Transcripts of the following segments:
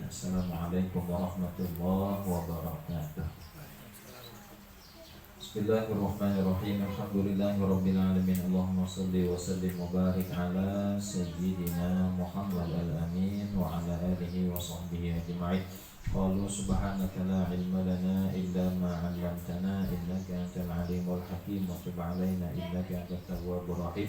Assalamualaikum warahmatullahi wabarakatuh. Bismillahirrahmanirrahim. Alhamdulillahirabbil alamin. Allahumma shalli wa sallim wa barik ala sayyidina Muhammad al-amin wa ala alihi wa sahbihi ajma'in. Qalu subhanaka la ilma lana illa ma 'allamtana innaka antal alimul hakim wa tub 'alaina innaka antat tawwabur rahim.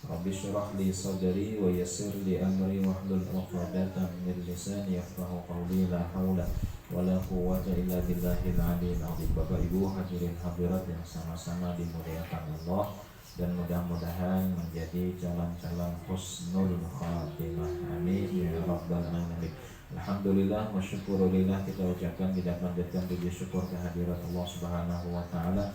Rabbi shrah li sadri wa yassir li amri wahlul 'uqdatam min lisani yafqahu qawli. La haula wala quwwata illa billahil aliyil azim. Bapak Ibu hadirin hadirat yang sama-sama dimuliakan Allah, dan mudah-mudahan menjadi calon-calon husnul khatimah. Amin ya rabbal alamin. Alhamdulillah wa syukurillah, kita ucapkan, kita panjatkan puji syukur kehadirat Allah Subhanahu wa taala.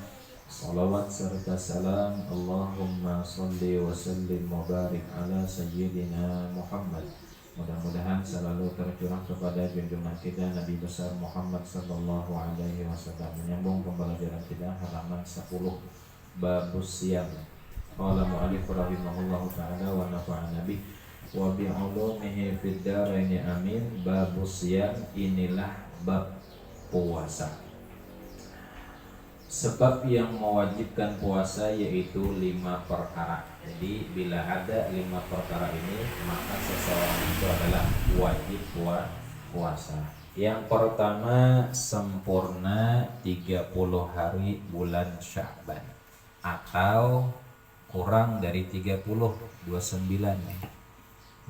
Salawat serta salam Allahumma salli wa sallim wa barik ala sayyidina Muhammad. Mudah-mudahan selalu tercurah kepada junjungan kita Nabi besar Muhammad sallallahu alaihi wasallam. Menyambung pembelajaran kita halaman 10 Babus Siyam. Qala mu'allif rahimahullahu ta'ala wa nafa'ana bih wa bi'ulumihi fid dharain amin. Babus Siyam, inilah bab puasa. Sebab yang mewajibkan puasa yaitu 5 perkara. Jadi bila ada 5 perkara ini, maka seseorang itu adalah wajib puasa. Yang pertama, sempurna 30 hari bulan Sya'ban, atau kurang dari 30, 29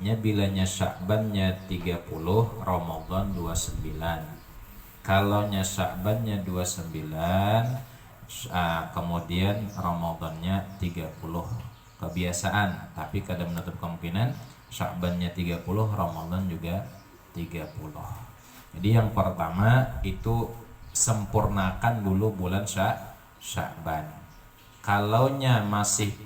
nya. Bilanya Sya'bannya 30, Ramadan 29. Kalau nya Sya'bannya 29, kemudian Ramadannya 30, kebiasaan. Tapi kada menutup kemungkinan Sya'bannya 30, Ramadan juga 30. Jadi yang pertama itu sempurnakan dulu bulan Sya'ban. Kalaunya masih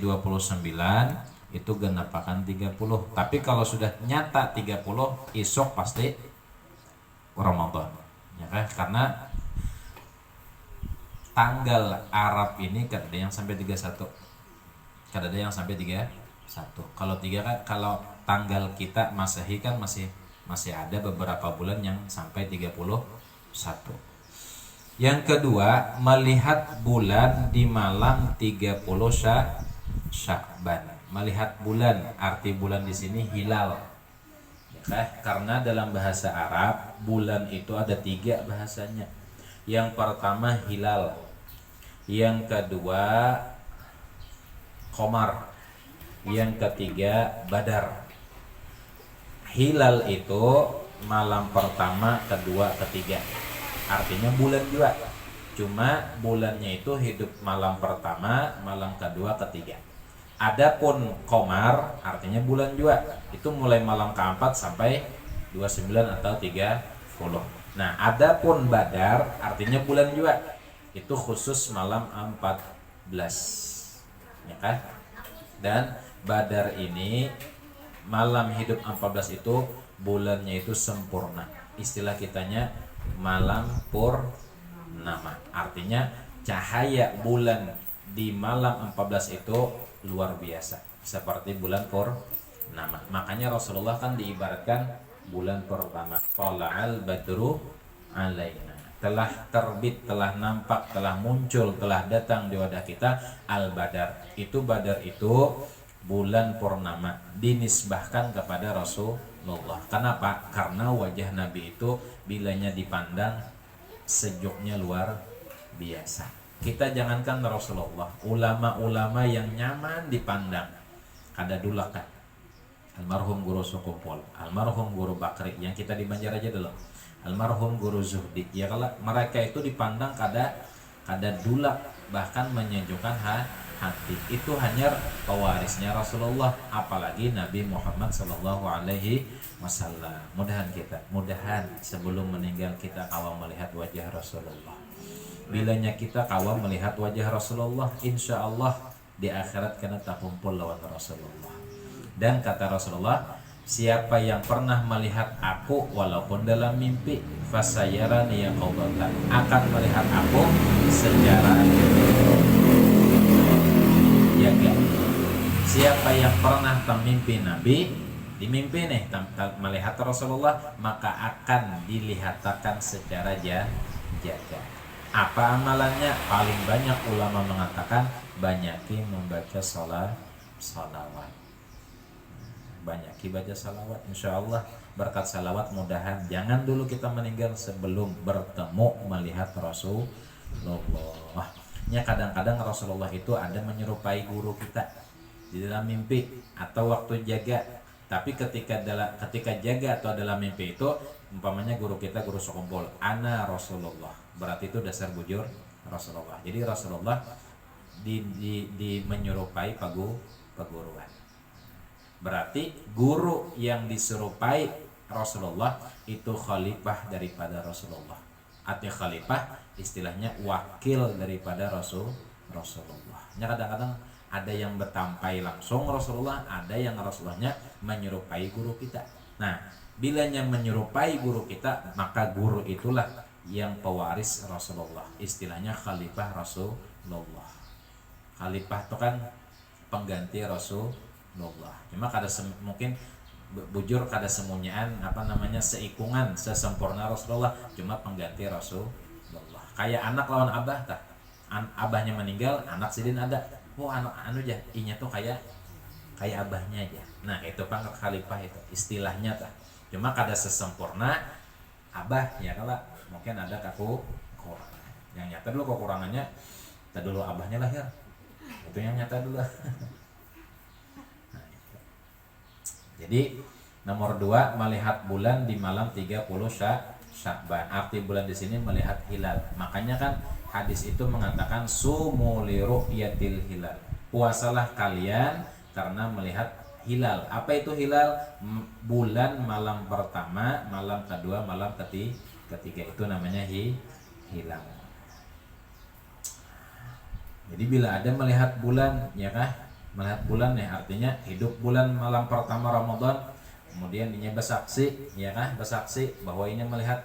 29, itu genapakan 30. Tapi kalau sudah nyata 30, esok pasti Ramadan, ya kan? Karena tanggal Arab ini kada ada yang sampai 31. Kada ada yang sampai 31. Kalau 3 kan, kalau tanggal kita Masehi kan masih ada beberapa bulan yang sampai 31. Yang kedua, melihat bulan di malam 30 Sya'ban. Melihat bulan, arti bulan di sini hilal. Karena dalam bahasa Arab bulan itu ada 3 bahasanya. Yang pertama hilal, yang kedua qamar, yang ketiga badar. Hilal itu malam pertama, kedua, ketiga, artinya bulan juga. Cuma bulannya itu hidup malam pertama, malam kedua, ketiga. Adapun qamar artinya bulan juga, itu mulai malam keempat sampai 29 atau 30. Nah, adapun badar artinya bulan juga, itu khusus malam 14, ya kan? Dan badar ini malam hidup 14 itu bulannya itu sempurna. Istilah kitanya malam purnama. Artinya cahaya bulan di malam 14 itu luar biasa, seperti bulan purnama. Makanya Rasulullah kan diibaratkan bulan pertama. Tala'al badru alaina. Telah terbit, telah nampak, telah muncul, telah datang di wadah kita al-badar. Itu badar itu bulan purnama, dinisbahkan kepada Rasulullah. Kenapa? Karena wajah Nabi itu bilanya dipandang sejuknya luar biasa. Kita jangankan Rasulullah, ulama-ulama yang nyaman dipandang kada dulakan. almarhum guru Sukumpul, almarhum guru Bakri yang kita di Banjaraja dulu, almarhum guru Zuhdi. Ya kalau mereka itu dipandang kada dulak, bahkan menyejukkan hati. Itu hanya pewarisnya Rasulullah, apalagi Nabi Muhammad Sallallahu Alaihi Wasallam. Mudahan sebelum meninggal kita kawal melihat wajah Rasulullah. Bilanya kita kawal melihat wajah Rasulullah, insya Allah di akhirat kena tak kumpul lawan Rasulullah. Dan kata Rasulullah, siapa yang pernah melihat aku walaupun dalam mimpi, fasayarani yaqadatan, akan melihat aku secara jaga. Siapa yang pernah mimpi Nabi, dimimpi nih melihat Rasulullah, maka akan dilihatkan secara jaga. Apa amalannya? Paling banyak ulama mengatakan banyaki membaca salawat. Banyaki baca salawat, insya Allah berkat salawat mudahan jangan dulu kita meninggal sebelum bertemu melihat Rasulullah. Ya kadang-kadang Rasulullah itu ada menyerupai guru kita di dalam mimpi atau waktu jaga. Tapi ketika jaga atau dalam mimpi itu, umpamanya guru kita guru Sukumpul, ana Rasulullah, berarti itu dasar bujur Rasulullah. Jadi Rasulullah di menyerupai paguruan. Berarti guru yang diserupai Rasulullah itu khalifah daripada Rasulullah. Arti khalifah istilahnya wakil daripada Rasulullah. Ya kadang-kadang ada yang bertampai langsung Rasulullah, ada yang Rasulullahnya menyerupai guru kita. Nah, bilanya menyerupai guru kita, maka guru itulah yang pewaris Rasulullah. Istilahnya khalifah Rasulullah. Khalifah itu kan pengganti Rasulullah. Cuma mungkin bujur kada semunyaan seikungan sesempurna Rasulullah, cuma pengganti Rasulullah. Kayak anak lawan abah tah. Abahnya meninggal, anak sidin ada. Oh anak aja, inya tuh kayak abahnya aja. Nah, itu pang khalifah itu istilahnya tah. Cuma kada sesempurna abah ya kalau mungkin ada kekurangan. Yang nyata dulu kekurangannya, tadi dulu abahnya lahir. Itu yang nyata dulu. Jadi nomor 2 melihat bulan di malam 30 Sya'ban. Arti bulan di sini melihat hilal. Makanya kan hadis itu mengatakan sumu li ru'yatil hilal. Puasalah kalian karena melihat hilal. Apa itu hilal? Bulan malam pertama, malam kedua, malam ketiga itu namanya hilal. Jadi bila ada melihat bulan, ya kah? Melihat bulan ya artinya hidup bulan malam pertama Ramadan, kemudian dia bersaksi ya kan, bersaksi bahwa ini melihat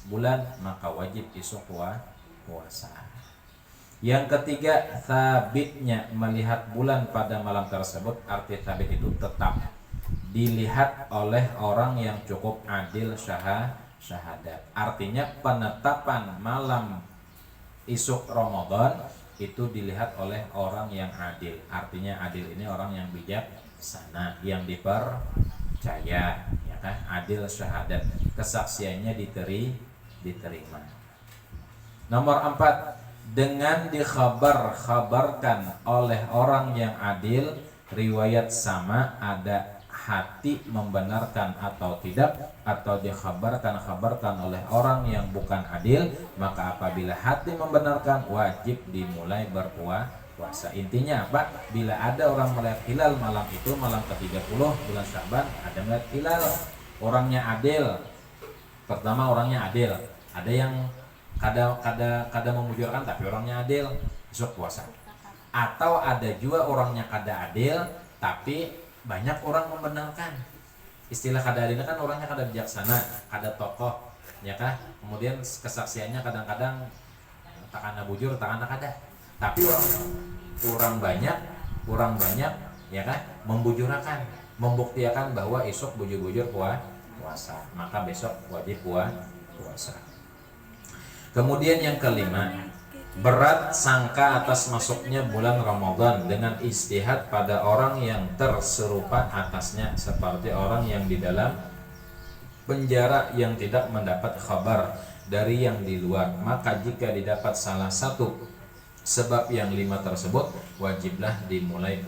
bulan, maka wajib isuk puasa. Yang ketiga, sabitnya melihat bulan pada malam tersebut. Arti sabit itu tetap dilihat oleh orang yang cukup adil syahadat. Artinya penetapan malam isuk Ramadan itu dilihat oleh orang yang adil. Artinya adil ini orang yang bijaksana, yang dipercaya, ya kan? Adil syahadat, kesaksiannya diterima. Nomor 4, dengan dikhabarkan oleh orang yang adil, riwayat sama ada hati membenarkan atau tidak, atau dikhabarkan oleh orang yang bukan adil, maka apabila hati membenarkan wajib dimulai berpuasa. Intinya apa? Bila ada orang melihat hilal malam itu, malam ke-30 bulan Sya'ban, ada melihat hilal, orangnya adil. Pertama orangnya adil, ada yang kada memujurkan tapi orangnya adil, besok puasa. Atau ada juga orangnya kada adil tapi banyak orang membenarkan. Istilah kada adil kan orangnya kada bijaksana, kada tokoh, ya kah? Kemudian kesaksiannya kadang-kadang takana bujur, takana kada. Tapi orang banyak, ya kah? Membujurakan, membuktikan bahwa esok bujur-bujur puasa, maka besok wajib puasa. Kemudian yang kelima, berat sangka atas masuknya bulan Ramadan dengan ijtihad pada orang yang terserupa atasnya, seperti orang yang di dalam penjara yang tidak mendapat kabar dari yang di luar. Maka jika didapat salah satu sebab yang 5 tersebut, wajiblah dimulai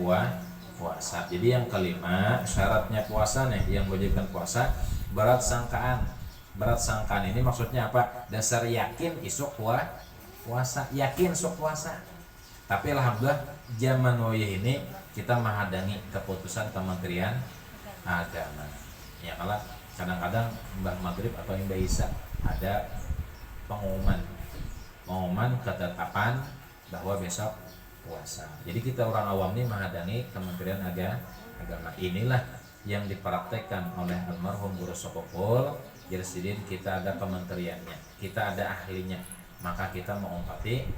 puasa. Jadi yang kelima syaratnya puasa nih, yang mewajibkan puasa berat sangkaan. Berat sangkaan ini maksudnya apa? Dasar yakin isuk puasa, yakin sok puasa. Tapi alhamdulillah zaman wayah ini kita menghadang keputusan Kementerian Agama. Ya kalau kadang-kadang Mbah Maghrib atau Mbah Isa ada pengumuman ketetapan bahwa besok puasa. Jadi kita orang awam ini menghadang Kementerian Agama. Inilah yang dipraktekkan oleh almarhum Guru Sokopol. Jadi kita ada kementeriannya, kita ada ahlinya, maka kita mengumpati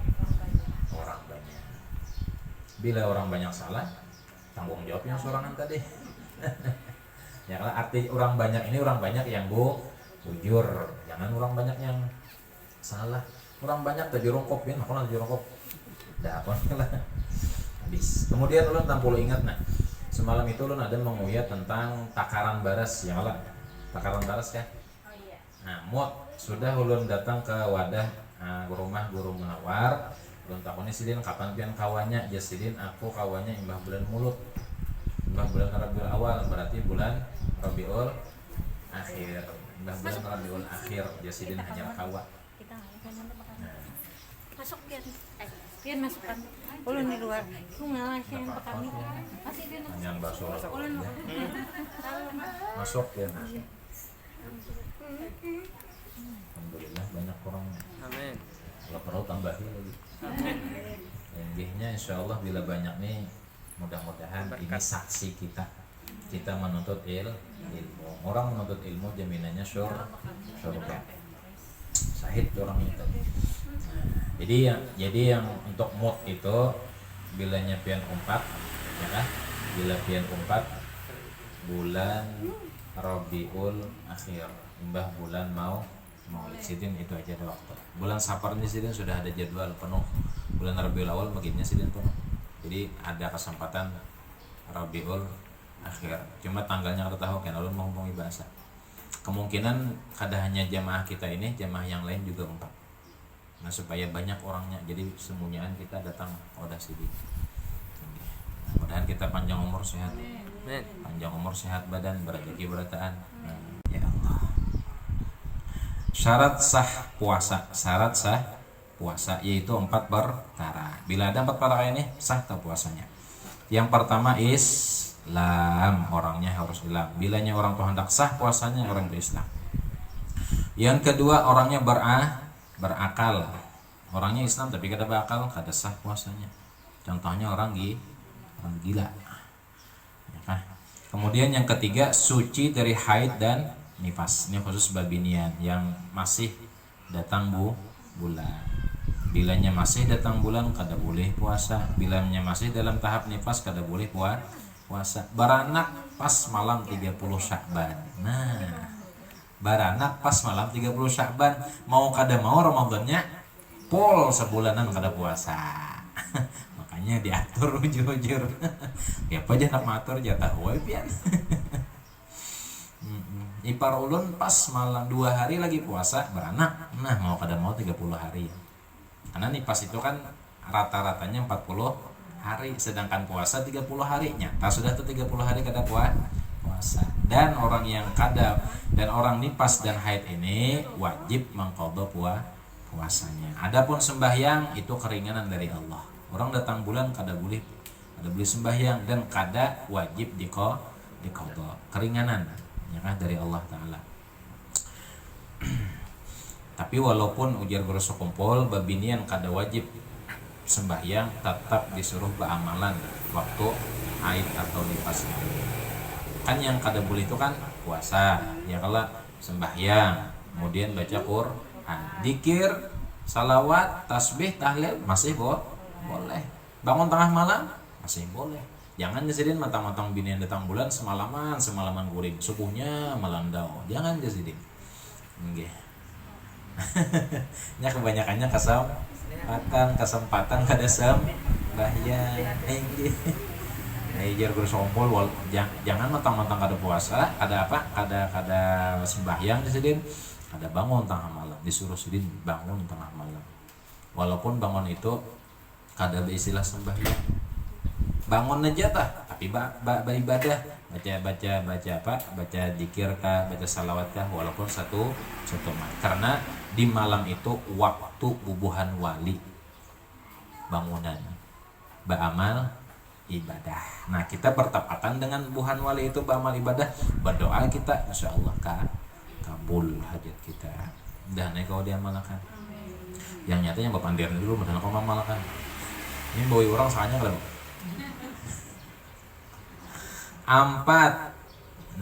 orang banyak. Bila orang banyak salah, tanggung jawab yang sorangan tadi. Ya kalau arti orang banyak ini orang banyak yang bujur, jangan orang banyak yang salah. Orang banyak tadi rongkop ya, makanya tadi rongkop. Dah apa lah. Habis. Kemudian ulun tampul ingat nah. Semalam itu ulun ada menguyat tentang takaran baras ya Allah. Takaran baras kan? Oh iya. Nah, sudah ulun datang ke wadah rumah Guru Munawar. Ulun takoni sidin kapan pian kawannya? Ya sidin aku kawannya imbah bulan mulut. Imbah bulan Rabiul Awal berarti bulan Rabiul Akhir. Imbah bulan Rabiul Akhir ya sidin hanya kawa. Masuk pian masukkan ulun di luar ku ngalahin ke kami masih pian hanya bakso ulun masuk ya. Alhamdulillah banyak orang. Amin. Kalau perlu tambahin lagi. Amin. Intinya insyaallah bila banyak nih mudah-mudahan ini saksi kita menuntut ilmu. Orang menuntut ilmu jaminannya surga. Sahid orang itu. Jadi yang untuk mood itu bilanya pian 4 ya kan? Bila pian 4 bulan Rabiul Akhir, imbah bulan mau sidin itu aja ada waktu. Bulan Safar ini sidin sudah ada jadwal penuh. Bulan Rabiul Awal begini sidin penuh. Jadi ada kesempatan Rabiul Akhir. Cuma tanggalnya kita tahu kan ulun mau ngomong bahasa. Kemungkinan kada hanya jamaah kita ini, jamaah yang lain juga 4. Nah supaya banyak orangnya, jadi semuanya kita datang odah sini. Mudah-mudahan kita panjang umur sehat, panjang umur sehat badan, berrezeki berataan. Ya Allah. Syarat sah puasa yaitu 4 perkara. Bila ada 4 perkara ini sah tak puasanya. Yang pertama Islam, orangnya harus Islam. Bilanya orang tuh hendak sah puasanya orang itu Islam. Yang kedua orangnya berakal, orangnya Islam tapi kada berakal, kada sah puasanya. Contohnya orang gila ya kan? Kemudian yang ketiga suci dari haid dan nifas. Ini khusus babinian yang masih datang bulan. Bilanya masih datang bulan kada boleh puasa. Bilanya masih dalam tahap nifas kada boleh puasa. Baranak pas malam 30 Sya'ban. Nah, baranak pas malam 30 Sya'ban, mau kada mau Ramadannya pol sebulanan kada puasa. Makanya diatur ujur-ujur. Ya apa aja nak matur jatah wae pian. Ipar ulun pas malam 2 hari lagi puasa baranak. Nah, mau kada mau 30 hari. Karena nipas itu kan rata-ratanya 40 hari, sedangkan puasa 30 hari. Nyata sudah tuh 30 hari kada puasa. Dan orang yang kada dan orang nipas dan haid ini wajib mengqadha puasanya. Adapun sembahyang itu keringanan dari Allah. Orang datang bulan kada boleh sembahyang dan kada wajib diqadha. Keringanan ya kan dari Allah Taala. Tapi walaupun ujar Guru Sekumpul babinian kada wajib sembahyang tetap disuruh beramalan waktu haid atau nipas itu. Kan yang kada boleh itu kan puasa, ya kalau sembahyang, kemudian baca Quran, dzikir, salawat, tasbih, tahlil masih boleh. Bangun tengah malam masih boleh. Jangan jasidin matang-matang binian datang bulan semalaman guring, subuhnya melandau. Jangan jasidin. Nggih. Nya kebanyakannya kesempatan kada sembahyang. Nggih. Jar Guru Sompol jangan mentang-mentang kada puasa, kada sembahyang disidin, kada bangun tengah malam, disuruh sidin bangun tengah malam. Walaupun bangun itu kada beristilah sembahyang. bangun aja tah tapi ibadah, baca apa, baca zikir kah, baca salawat kah, walaupun satu malam. Karena di malam itu waktu bubuhan wali, bangunan beramal ibadah. Nah kita bertepatan dengan bubuhan wali itu beramal ibadah, berdoa kita insya Allah kabul hajat kita. Dan kalau dia malakan yang nyatanya bapak andiran dulu benar kau malakan ini bawa orang soalnya kalau 4.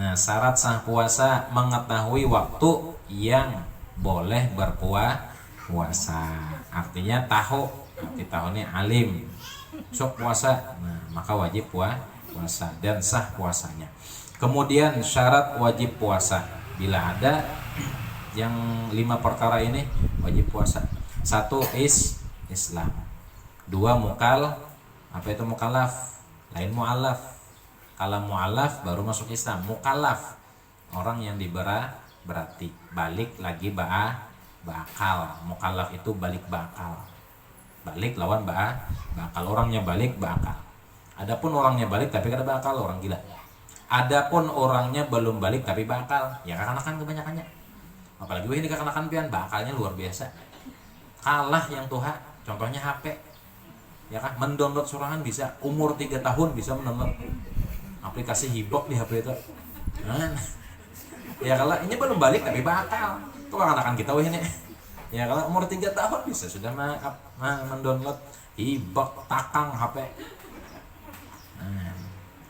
Nah syarat sah puasa mengetahui waktu yang boleh berpuasa. Artinya arti tahunnya alim sok puasa, nah maka wajib puasa dan sah puasanya. Kemudian syarat wajib puasa bila ada yang 5 perkara ini wajib puasa. 1 Islam, 2 apa itu mukallaf, lain mu'allaf. Kalau mu'allaf baru masuk Islam. Mukallaf orang yang berarti balik lagi bakal. Mukallaf itu balik bakal. Balik lawan bakal, orangnya balik bakal. Adapun orangnya balik tapi kada bakal, orang gila. Adapun orangnya belum balik tapi bakal, ya kekanakan kebanyakannya. Apalagi ini kekanakan pian bakalnya luar biasa. Kalah yang tuha, contohnya HP. Ya kan, mendownload surangan bisa, umur 3 tahun bisa mendownload aplikasi Hibok di HP itu. Nah, ya kalau ini belum balik tapi bakal. Tuh anak-anak kita ini. Ya kalau umur 3 tahun bisa sudah mendownload Hibok takang HP.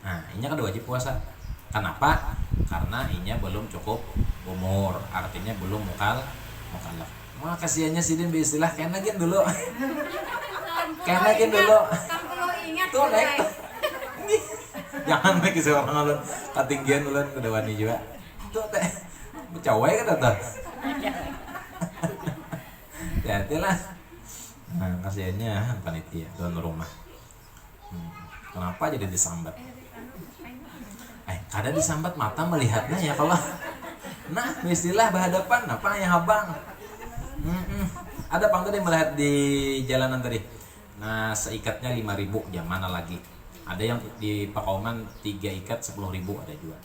Nah, ini kan wajib puasa. Kenapa? Karena ini belum cukup umur, artinya belum mukallaf. Wah kasihannya Sidin beristilah kenakin dulu. Kenakin dulu. Tuh naik. Jangan naik seorang ulun ketinggian ulun udah wani juga. Tuh teh cawai kan tuh. Hati-hatilah. Nah kasihannya panitia tuan rumah. Kenapa jadi disambat? Kada disambat mata melihatnya ya kalau. Nah istilah berhadapan apa yang abang. Ada pang tadi melihat di jalanan tadi. Nah seikatnya 5.000 jam mana lagi? Ada yang di Pakauman 3 ikat 10.000 ada juga.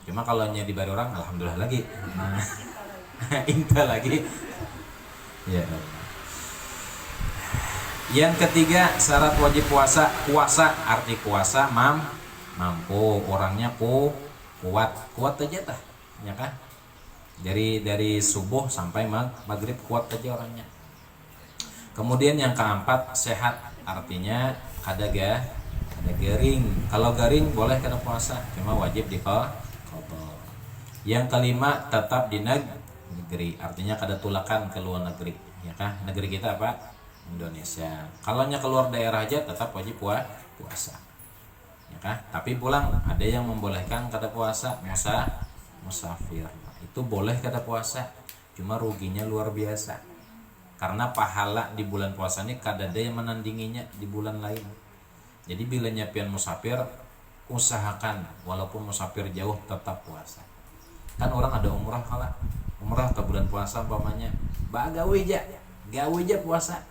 Cuma kalau nya di bari orang alhamdulillah lagi. Nah inta lagi. Ya. Yang ketiga syarat wajib puasa. Puasa arti puasa mampu, orangnya kuat aja tah, ya kan? Dari subuh sampai maghrib kuat aja orangnya. Kemudian yang keempat sehat, artinya kada garing. Kalau garing boleh kada puasa, cuma wajib qada. Yang kelima tetap di negeri, artinya kada tulakan ke luar negeri, ya kan? Negeri kita apa? Indonesia. Kalau nya keluar daerah aja tetap wajib puasa. Ya kan? Tapi pulang ada yang membolehkan kada puasa, musafir. Itu boleh kada puasa, cuma ruginya luar biasa. Karena pahala di bulan puasa ini kada ada yang menandinginya di bulan lain. Jadi bila nyapian musafir, usahakan walaupun musafir jauh tetap puasa. Kan orang ada umrah ke bulan puasa umpamanya, gawe aja puasa.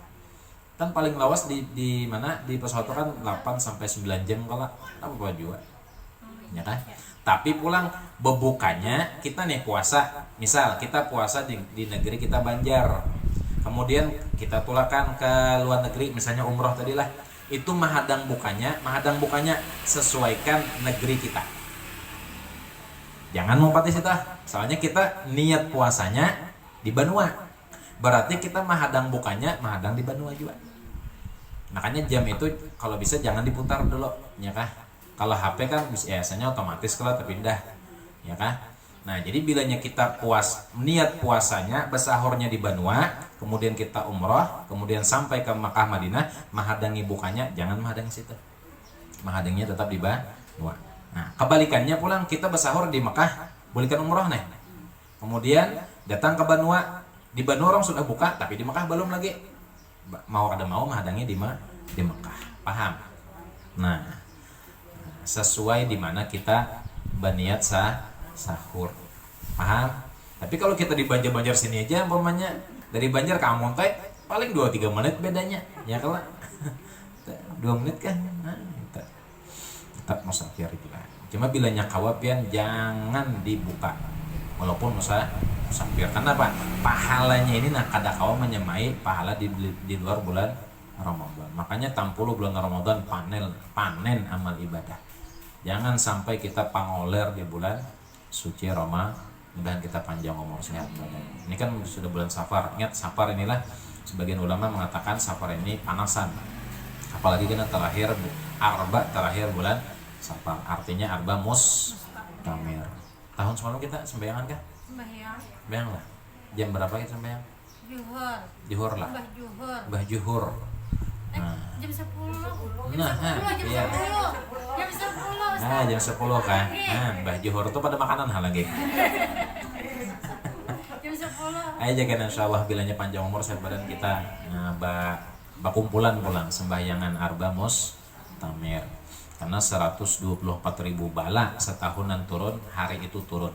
Kan paling lawas di mana di pesawat kan 8 sampai 9 jam kalau apa juga. Ya kan? Tapi pulang bebukanya kita nih puasa. Misal kita puasa di negeri kita Banjar. Kemudian kita tulakan ke luar negeri misalnya umroh tadilah. Itu mahadang bukanya sesuaikan negeri kita. Jangan lompat di situ. Soalnya kita niat puasanya di Banua. Berarti kita mahadang bukanya mahadang di Banua juga. Makanya jam itu kalau bisa jangan diputar dulu, ya kah? Kalau HP kan biasanya otomatis kalau terpindah, ya kah? Nah, jadi bilanya kita niat puasanya besahurnya di Banua, kemudian kita umroh, kemudian sampai ke Makkah Madinah, mahadangi bukanya jangan mahadangi situ. Mahadangnya tetap di Banua. Nah, kebalikannya pulang kita besahur di Makkah, bolehkan umroh nih. Kemudian datang ke Banua, di Banua orang sudah buka, tapi di Makkah belum lagi. Mau mahadangnya di Mekah, paham? Nah, sesuai di mana kita berniat sahur, paham? Tapi kalau kita di Banjar sini aja, umpamanya dari Banjar ke Ambon paling 2-3 menit bedanya, ya kalau 2 menit kan? Nah, tetap musafir juga. Cuma bilanya kawapian jangan dibuka walaupun musafir. Karena apa? Pahalanya ini kada kawa menyamai pahala di luar bulan Ramadan. Makanya 60 bulan Ramadan panen amal ibadah. Jangan sampai kita pangoler di bulan suci Ramadan. Mudah kita panjang umur sehat badan. Ini kan sudah bulan Safar. Ingat Safar inilah sebagian ulama mengatakan Safar ini panasan. Apalagi kan Arba terakhir bulan Safar. Artinya Arba Mustamir. Tahun semalam kita sembayangan kah? Sembayang lah. Jam berapa kita sembayang? Juhur lah. Mbah Juhur. Nah. Jam 10. Nah, iya. Jam 10. Nah, jam 10 kan. Nah, Mbah Juhur tuh pada makanan hal lagi. Jam 10. Ayo jaga insyaallah bilanya panjang umur sehat badan kita. Nah, bakumpulan pulang sembahyangan Arba Mustamir. Karena 124.000 bala setahunan turun, hari itu turun.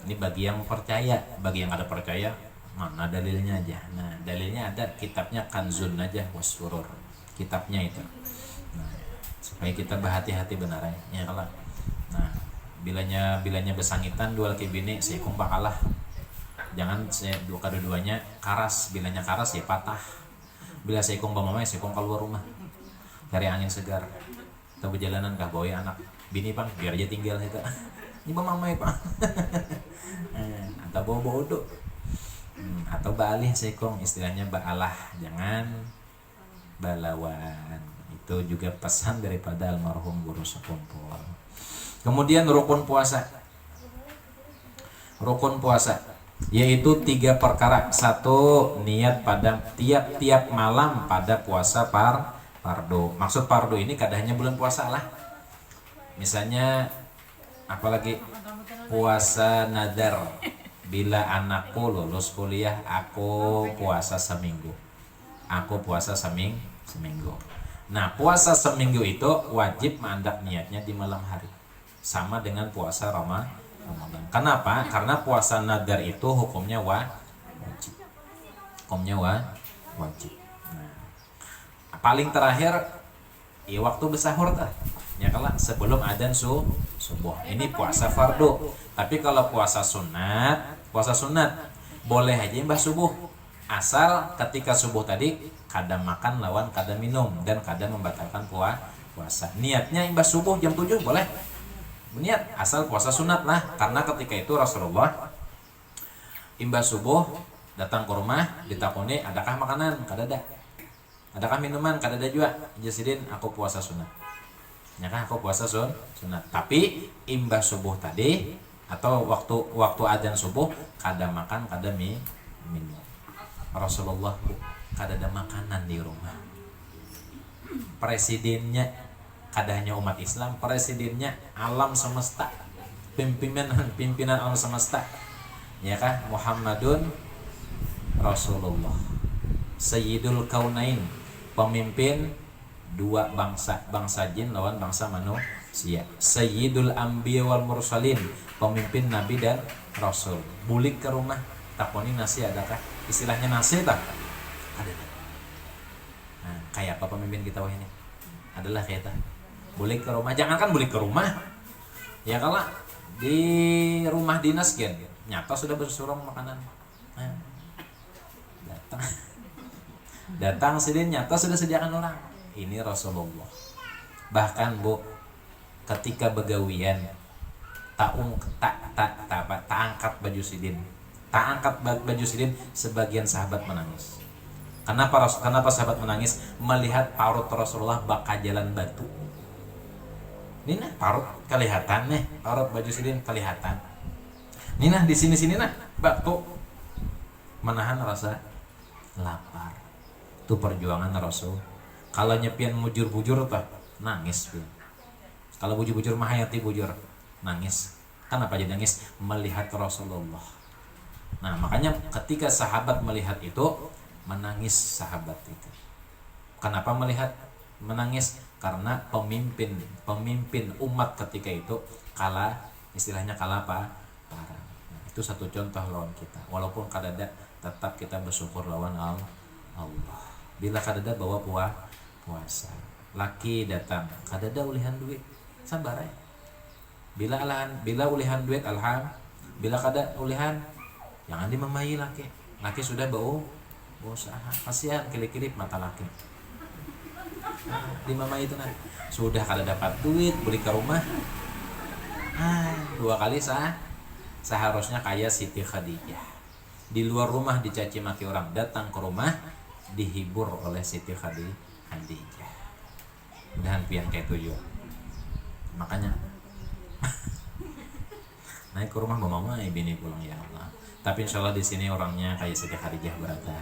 Ini bagi yang percaya, bagi yang ada percaya, mana dalilnya aja. Nah, dalilnya ada kitabnya Kanzun aja Wasurur. Kitabnya itu. Nah, supaya kita berhati-hati benar ya kalau. Nah, bilanya besangitan dua laki bini seikung bakalah. Jangan dua kedua-duanya karas, bilanya karas ya patah. Bila seikung bamamai seikung keluar rumah. Cari angin segar. Atau berjalanan kah bawa anak bini Bang, biar aja tinggal itu. Ini bamamai Pak. Atau bawa bodoh. Atau baalih seikung istilahnya baalah, jangan balawan. Itu juga pesan daripada almarhum guru sekumpul. Kemudian rukun puasa yaitu 3 perkara. 1, niat pada tiap-tiap malam pada puasa fardu. Maksud fardu ini kada hanya bulan puasa lah. Misalnya apalagi puasa nadar. Bila anakku lulus kuliah, aku puasa seminggu. Nah, puasa seminggu itu wajib mandak niatnya di malam hari. Sama dengan puasa Ramadan. Kenapa? Karena puasa nadar itu hukumnya wajib. Wajib. Nah, paling terakhir ya waktu bersahur dah. Ya kalau sebelum adzan subuh. Ini puasa fardu. Tapi kalau puasa sunat boleh aja mbah subuh. Asal ketika subuh tadi kada makan lawan kada minum dan kada membatalkan puasa. Niatnya imbah subuh jam 7 boleh. Niat asal puasa sunat lah, karena ketika itu Rasulullah imbah subuh datang ke rumah ditakuni adakah makanan, kada ada. Adakah minuman, kada ada juga. Jasidin aku puasa sunat. Ya kan aku puasa sunat. Tapi imbah subuh tadi atau waktu adzan subuh kada makan, kada minum. Rasulullah kada ada makanan di rumah. Presidennya kada hanya umat Islam, presidennya alam semesta, pimpinan alam semesta, ya kan, Muhammadun Rasulullah, Sayyidul Kaunain, pemimpin dua bangsa jin lawan bangsa manusia, Sayyidul Anbiya wal Mursalin, pemimpin nabi dan rasul. Bulik ke rumah, takoni nasi adakah? Istilahnya nasi tak? Ada. Nah, kayak apa pemimpin kita ini? Adalah kayak tak. Bulik ke rumah, jangankan bulik ke rumah, ya kalau di rumah dinas kan nyata sudah bersurung makanan. Nah, datang sidin nyata sudah sediakan orang. Ini Rasulullah. Bahkan Bu, ketika begawian tak angkat baju sidin, sebagian sahabat menangis. Kenapa sahabat menangis? Melihat parut Rasulullah bakal jalan batu. Ini nah parut kelihatan nih, parut baju sidin kelihatan. Ini nah di sini nah batu menahan rasa lapar. Itu perjuangan Rasul. Kalau nyepian bujur-bujur tuh nangis. Kalau bujur-bujur mah hayati bujur nangis. Kenapa jadi nangis? Melihat Rasulullah. Nah, makanya ketika sahabat melihat itu menangis sahabat itu. Kenapa menangis? Karena pemimpin umat ketika itu istilahnya kalah parah. Nah, itu satu contoh lawan kita. Walaupun kadada tetap kita bersyukur lawan Allah. Bila kadada bawa puasa, laki datang, kadada ulihan duit, sabar ya. Bila ulihan duit alham, bila kada ulihan jangan dimamai laki. Laki sudah bau usaha. Kasihan kilip-kilip mata laki. Dimamai itu nah. Sudah kada dapat duit beli ke rumah. 2 kali seharusnya kayak Siti Khadijah. Di luar rumah dicaci maki orang, datang ke rumah dihibur oleh Siti Khadijah. Mudahan pian kayak tujuh. Makanya naik ke rumah mama bini pulang ya Allah. Tapi insya Allah di sini orangnya kayak Siti Khadijah berada.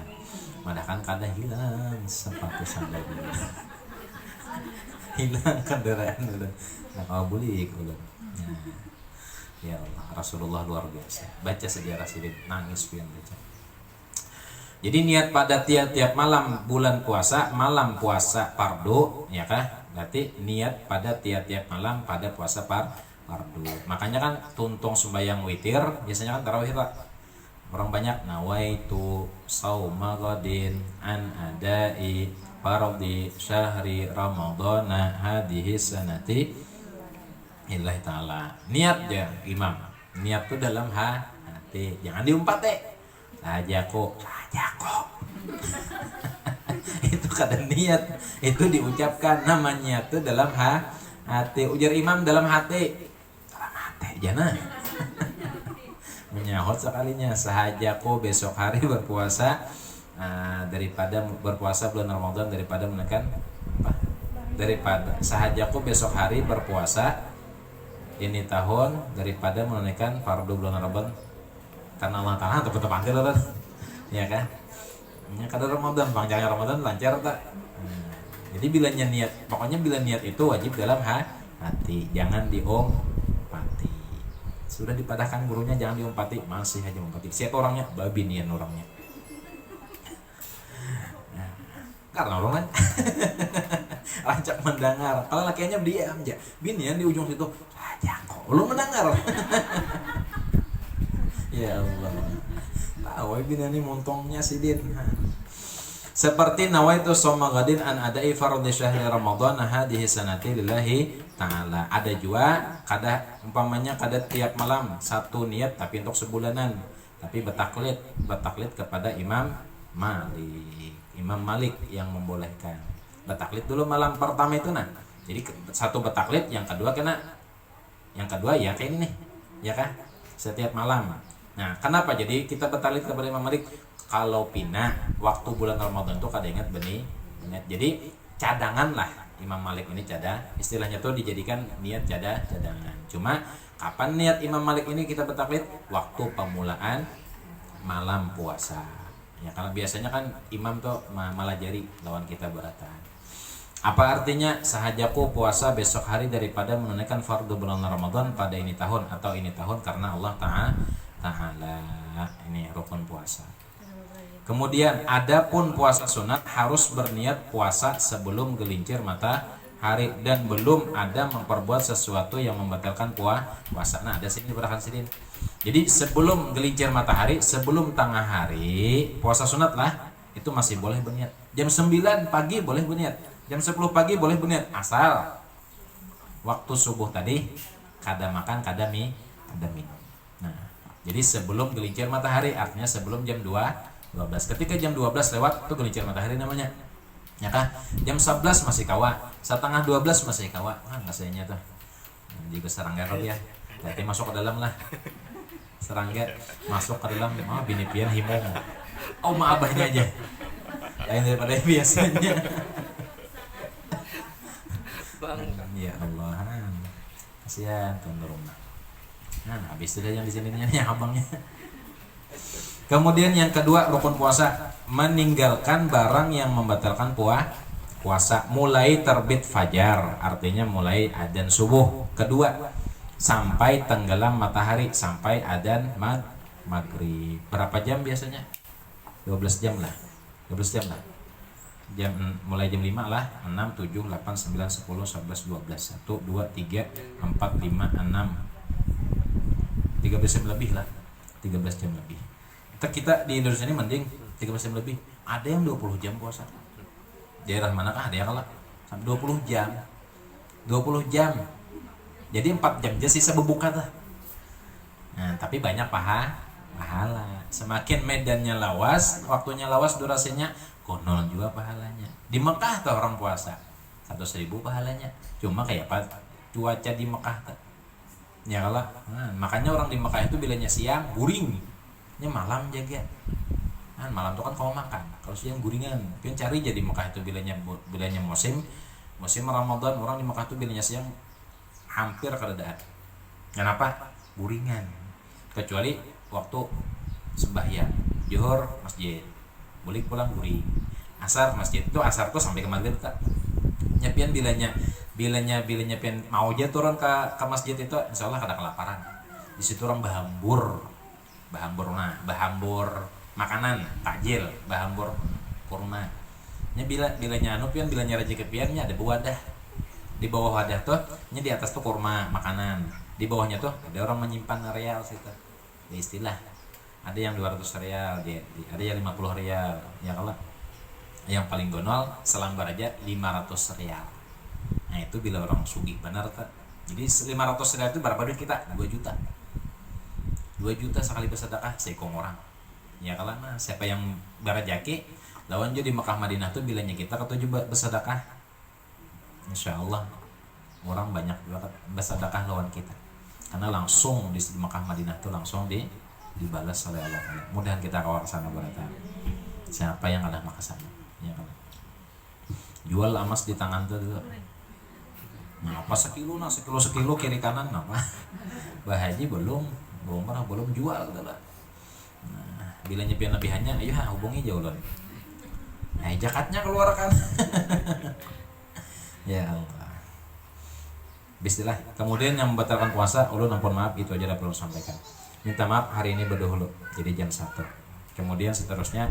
Madakan kada hilang sepatu sandal hilang kendaraan udah. Nah kalau bulik udah. Ya Allah, Rasulullah luar biasa. Baca sejarah Sidin nangis pian baca. Jadi niat pada tiap-tiap malam bulan puasa, malam puasa fardu, ya kah? Berarti niat pada tiap-tiap malam pada puasa fardu. Makanya kan tuntung sembahyang witir, biasanya kan tarawih Pak. Orang banyak nawaitu sauma ghadin an adai fardhi syahri ramadhana hadhihi sanati illahi ta'ala. Niat ya imam. Niat tuh dalam hati. Jangan diumpat saja kok. Itu kada niat. Itu diucapkan namanya tuh dalam hati. Ujar imam dalam hati. Dalam hati jangan. Menyahut sekalinya sahaja kok besok hari berpuasa daripada berpuasa bulan Ramadan daripada menekan apa? Daripada sahaja kok besok hari berpuasa ini tahun daripada menunaikan fardu bulan Ramadan karena Allah Ta'ala atau betul panggil kan ya kan ya kadar Ramadan panjangnya Ramadan lancar tak jadi bila niat pokoknya bila niat itu wajib dalam hati jangan diompati sudah dipadahkan gurunya jangan diompati masih aja mengompati siapa orangnya babi nian orangnya karena orang kan rancak mendengar kalau lakinya diam aja binian di ujung situ saja kok lu mendengar ya Allah tahu binian ini montongnya sidin seperti nawaitu soma gadin an adai fardhi syahri ramadhan hadhihi sanati lillahi ta'ala ada juga kada umpamanya kada tiap malam satu niat tapi untuk sebulanan tapi betaklid kepada Imam Malik yang membolehkan betaklid dulu malam pertama itu nah jadi satu betaklid yang kedua ya kayak ini nih ya kan setiap malam nah kenapa jadi kita betaklid kepada Imam Malik kalau pindah waktu bulan Ramadan tuh kada ingat benih jadi cadangan lah Imam Malik ini istilahnya tuh dijadikan niat cadangan cuma kapan niat Imam Malik ini kita betaklid waktu pemulaan malam puasa ya kalau biasanya kan imam tuh malah jari lawan kita beratan apa artinya sahajaku puasa besok hari daripada menunaikan fardu bulan Ramadan pada ini tahun atau ini tahun karena Allah Ta'ala ini rukun puasa kemudian adapun puasa sunat harus berniat puasa sebelum gelincir matahari dan belum ada memperbuat sesuatu yang membatalkan puasa nah ada sini berakan sidin jadi sebelum gelincir matahari, sebelum tengah hari, puasa sunat lah, itu masih boleh berniat. Jam 9 pagi boleh berniat, jam 10 pagi boleh berniat, asal waktu subuh tadi kada makan, kada minum. Nah, jadi sebelum gelincir matahari, artinya sebelum jam 12. Ketika jam 12 lewat, itu gelincir matahari namanya. Ya kan? Jam 11 masih kawa, setengah 12 masih kawa. Ngasihnya tuh. Juga serangga kali ya. Berarti masuk ke dalam lah. Serangga masuk ke dalam bini pian himong abahnya aja lain daripada biasanya ya Allah kasihan tuan rumah nah habis itu yang di sini yang abangnya kemudian yang kedua rukun puasa meninggalkan barang yang membatalkan puasa mulai terbit fajar artinya mulai adzan subuh kedua sampai tenggelam matahari sampai adzan maghrib berapa jam biasanya 12 jam lah jam mulai jam 5 lah 6 7 8 9 10 11 12 1 2 3 4 5 6 13 jam lebih lah 13 jam lebih kita di Indonesia ini mending 13 jam lebih ada yang 20 jam puasa daerah manakah ada yang kalah 20 jam Jadi 4 jam aja sisa berbuka tuh. Nah, tapi banyak pahala. Semakin medannya lawas, waktunya lawas, durasinya konon juga pahalanya. Di Mekah tuh orang puasa 100.000 pahalanya. Cuma kayak apa cuaca di Mekah tuh. Ya kalah. Nah, makanya orang di Mekah itu bilanya siang guring. Nya malam jaga. Nah, malam tuh kan kalau makan. Kalau siang guringan. Pian cari jadi Mekah itu bilanya musim Ramadan, orang di Mekah tuh bilanya siang hampir keadaan. Kenapa? Guringan. Kecuali waktu sembahyang Zuhur masjid, boleh pulang guring. Asar masjid, itu asar tuh sampai ke maghrib tak. Nyapian bilanya pian mau aja turun ke masjid itu, insyaallah kada kelaparan. Di situ orang bahambur makanan, takjil, bahambur kurma. Nya bilanya pian bilanya rezeki piannya ada wadah. Di bawah wadah tuh, nya di atas tuh kurma makanan. Di bawahnya tuh ada orang menyimpan real situ. Ya istilah. Ada yang 200 real, ada yang 50 real. Ya kalau yang paling gonol selambar aja 500 real. Nah, itu bila orang sugih benar tak. Jadi 500 real itu berapa duit kita? 2 juta. 2 juta sekali bersedekah seikong orang. Ya kalau nah, siapa yang barajaki lawan jadi Mekah Madinah tuh bilanya kita ketujuh bersedekah. Insyaallah orang banyak banget bersedekah lawan kita. Karena langsung di Mekah Madinah tuh langsung dibalas oleh Allah. Mudahan kita kawal sana berata. Siapa yang kalah maka sana. Ya kan. Jual emas di tangan tuh. Nah, apa sekilo kiri kanan apa? Bahaji belum jual gitu lah. Nah, bila nyepian lebihannya, ayo hubungi Jaulon. Nah, zakatnya keluarkan. Ya Allah. Bismillah. Kemudian yang membatalkan puasa, ulun ampun maaf, itu aja perlu sampaikan. Minta maaf hari ini berdahulu, jadi jam 1. Kemudian seterusnya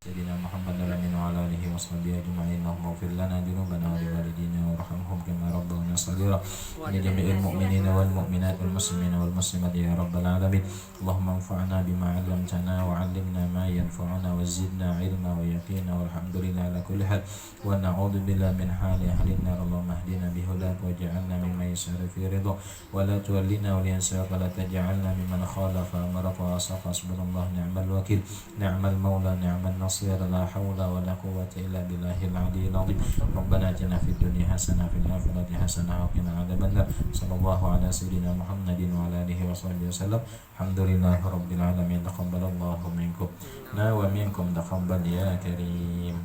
Sayyidina Muhammad wa ala alihi washabihi ajma'in. Allahumma ighfir lana dzunubana wa liwalidina warhamhum kama rabbawna shaghira. Ya jami'il mu'minina wal mu'minat wal muslimina wal muslimat ya rabbal alamin. Allahumma anfa'na bima 'allamtana wa 'allimna ma yanfa'una wa zidna 'ilma wa yaqina walhamdulillahi ala kulli hal. Wa na'udzu billahi min hali ahli an-nar. Allahumma ihdina bihudak waj'alna mimman yas'alu fi ridha wa la tuwallina wa liyansaq wa la taj'alna mimman khalafa amraka wa asafa. Subhanallah ni'mal wakil ni'mal maula ni'mal nasir. لا حول ولا قوة إلا بالله العلي العظيم. ربنا آتنا في الدنيا حسنة وفي الآخرة حسنة وقنا عذاب النار. صلى الله على سيدنا محمد وعلى آله وصحبه وسلم. الحمد لله رب العالمين. تقبل الله منكم ومنكم تقبل يا كريم.